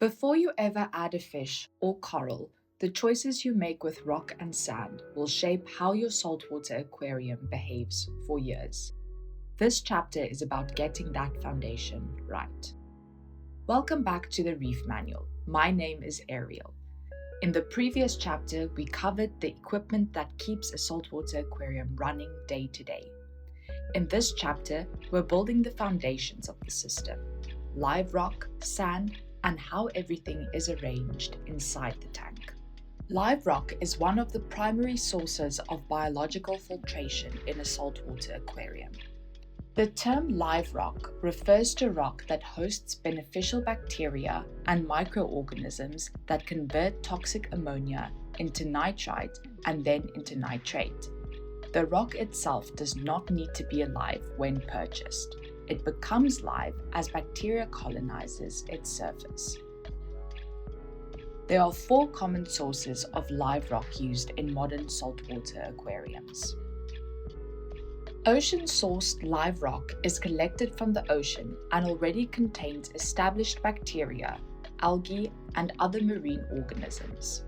Before you ever add a fish or coral, the choices you make with rock and sand will shape how your saltwater aquarium behaves for years. This chapter is about getting that foundation right. Welcome back to the Reef Manual. My name is Ariel. In the previous chapter, we covered the equipment that keeps a saltwater aquarium running day to day. In this chapter, we're building the foundations of the system: live rock, sand, and how everything is arranged inside the tank. Live rock is one of the primary sources of biological filtration in a saltwater aquarium. The term live rock refers to rock that hosts beneficial bacteria and microorganisms that convert toxic ammonia into nitrite and then into nitrate. The rock itself does not need to be alive when purchased. It becomes live as bacteria colonizes its surface. There are 4 common sources of live rock used in modern saltwater aquariums. Ocean-sourced live rock is collected from the ocean and already contains established bacteria, algae, and other marine organisms.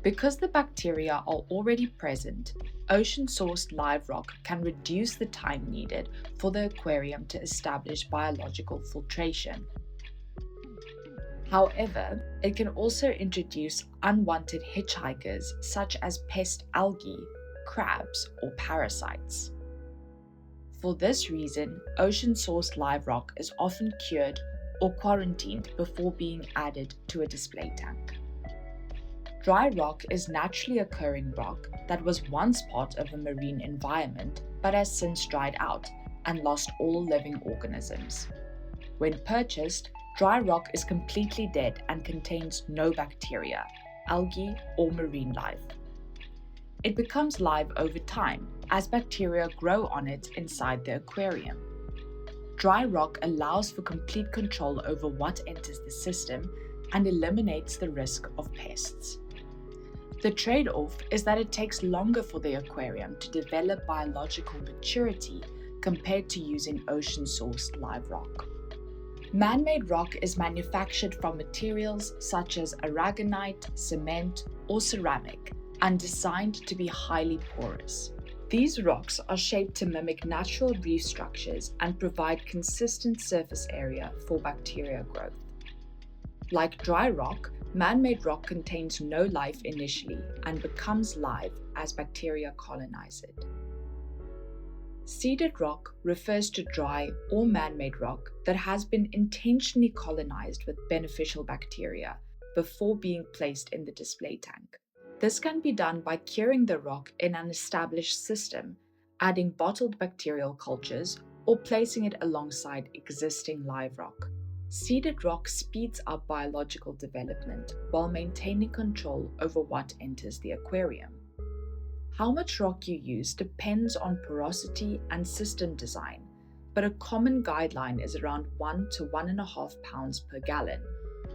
Because the bacteria are already present, ocean-sourced live rock can reduce the time needed for the aquarium to establish biological filtration. However, it can also introduce unwanted hitchhikers such as pest algae, crabs, or parasites. For this reason, ocean-sourced live rock is often cured or quarantined before being added to a display tank. Dry rock is naturally occurring rock that was once part of a marine environment but has since dried out and lost all living organisms. When purchased, dry rock is completely dead and contains no bacteria, algae, or marine life. It becomes live over time as bacteria grow on it inside the aquarium. Dry rock allows for complete control over what enters the system and eliminates the risk of pests. The trade-off is that it takes longer for the aquarium to develop biological maturity compared to using ocean-sourced live rock. Man-made rock is manufactured from materials such as aragonite, cement, or ceramic, and designed to be highly porous. These rocks are shaped to mimic natural reef structures and provide consistent surface area for bacteria growth. Like dry rock, man-made rock contains no life initially and becomes live as bacteria colonize it. Seeded rock refers to dry or man-made rock that has been intentionally colonized with beneficial bacteria before being placed in the display tank. This can be done by curing the rock in an established system, adding bottled bacterial cultures, or placing it alongside existing live rock. Seeded rock speeds up biological development while maintaining control over what enters the aquarium. How much rock you use depends on porosity and system design, but a common guideline is around 1 to 1.5 pounds per gallon,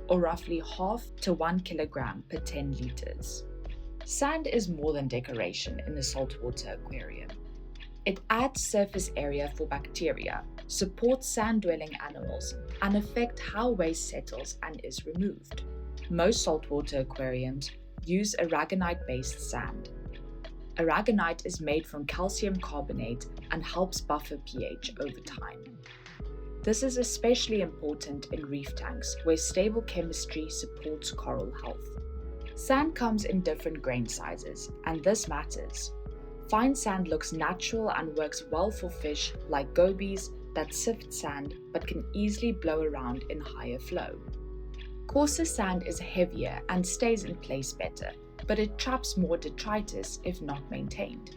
or roughly half to 1 kilogram per 10 liters. Sand is more than decoration in a saltwater aquarium. It adds surface area for bacteria, supports sand-dwelling animals, and affects how waste settles and is removed. Most saltwater aquariums use aragonite-based sand. Aragonite is made from calcium carbonate and helps buffer pH over time. This is especially important in reef tanks where stable chemistry supports coral health. Sand comes in different grain sizes, and this matters. Fine sand looks natural and works well for fish like gobies that sift sand but can easily blow around in higher flow. Coarser sand is heavier and stays in place better, but it traps more detritus if not maintained.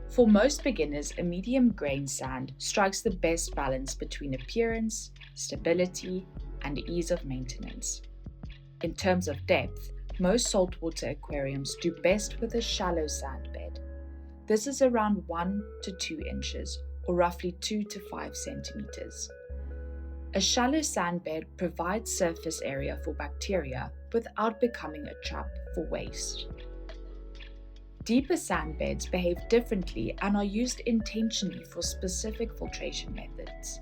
For most beginners, a medium grain sand strikes the best balance between appearance, stability, and ease of maintenance. In terms of depth, most saltwater aquariums do best with a shallow sand bed. This is around 1 to 2 inches, or roughly 2 to 5 centimeters. A shallow sand bed provides surface area for bacteria without becoming a trap for waste. Deeper sand beds behave differently and are used intentionally for specific filtration methods.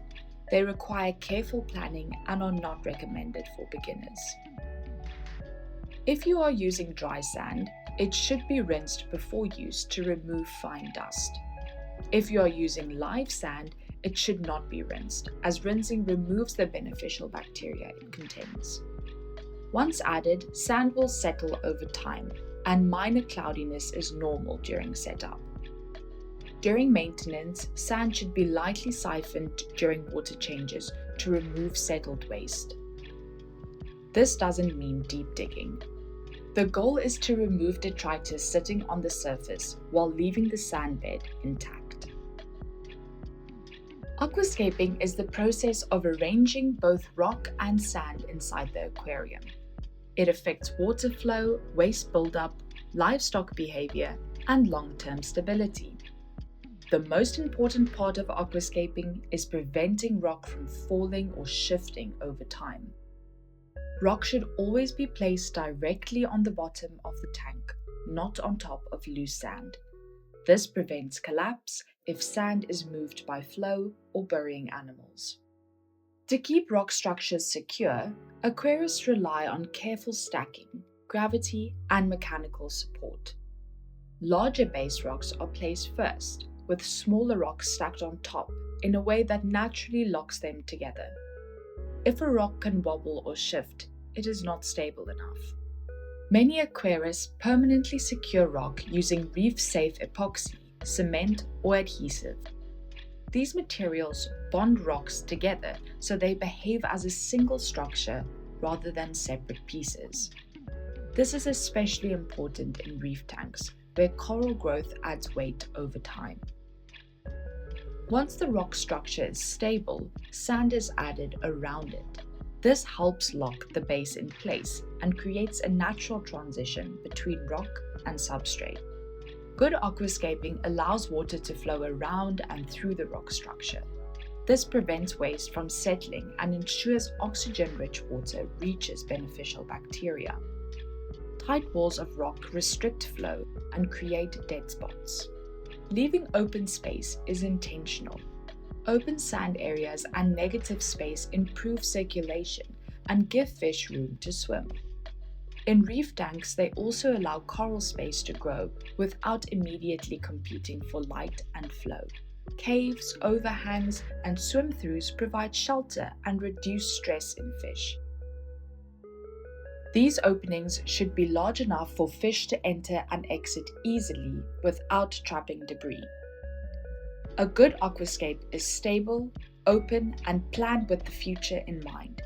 They require careful planning and are not recommended for beginners. If you are using dry sand, it should be rinsed before use to remove fine dust. If you are using live sand, it should not be rinsed, as rinsing removes the beneficial bacteria it contains. Once added, sand will settle over time, and minor cloudiness is normal during setup. During maintenance, sand should be lightly siphoned during water changes to remove settled waste. This doesn't mean deep digging. The goal is to remove detritus sitting on the surface while leaving the sand bed intact. Aquascaping is the process of arranging both rock and sand inside the aquarium. It affects water flow, waste buildup, livestock behavior, and long-term stability. The most important part of aquascaping is preventing rock from falling or shifting over time. Rock should always be placed directly on the bottom of the tank, not on top of loose sand. This prevents collapse if sand is moved by flow or burying animals. To keep rock structures secure, aquarists rely on careful stacking, gravity, and mechanical support. Larger base rocks are placed first, with smaller rocks stacked on top in a way that naturally locks them together. If a rock can wobble or shift, it is not stable enough. Many aquarists permanently secure rock using reef-safe epoxy, cement, or adhesive. These materials bond rocks together so they behave as a single structure rather than separate pieces. This is especially important in reef tanks, where coral growth adds weight over time. Once the rock structure is stable, sand is added around it. This helps lock the base in place and creates a natural transition between rock and substrate. Good aquascaping allows water to flow around and through the rock structure. This prevents waste from settling and ensures oxygen-rich water reaches beneficial bacteria. Tight walls of rock restrict flow and create dead spots. Leaving open space is intentional. Open sand areas and negative space improve circulation and give fish room to swim. In reef tanks, they also allow coral space to grow without immediately competing for light and flow. Caves, overhangs, and swim-throughs provide shelter and reduce stress in fish. These openings should be large enough for fish to enter and exit easily without trapping debris. A good aquascape is stable, open, and planned with the future in mind.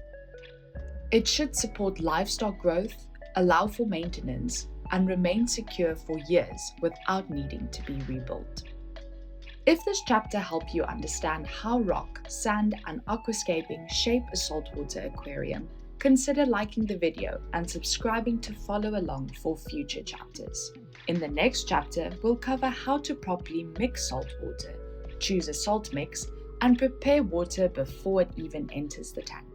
It should support livestock growth, allow for maintenance, and remain secure for years without needing to be rebuilt. If this chapter helped you understand how rock, sand, and aquascaping shape a saltwater aquarium, consider liking the video and subscribing to follow along for future chapters. In the next chapter, we'll cover how to properly mix salt water, choose a salt mix, and prepare water before it even enters the tank.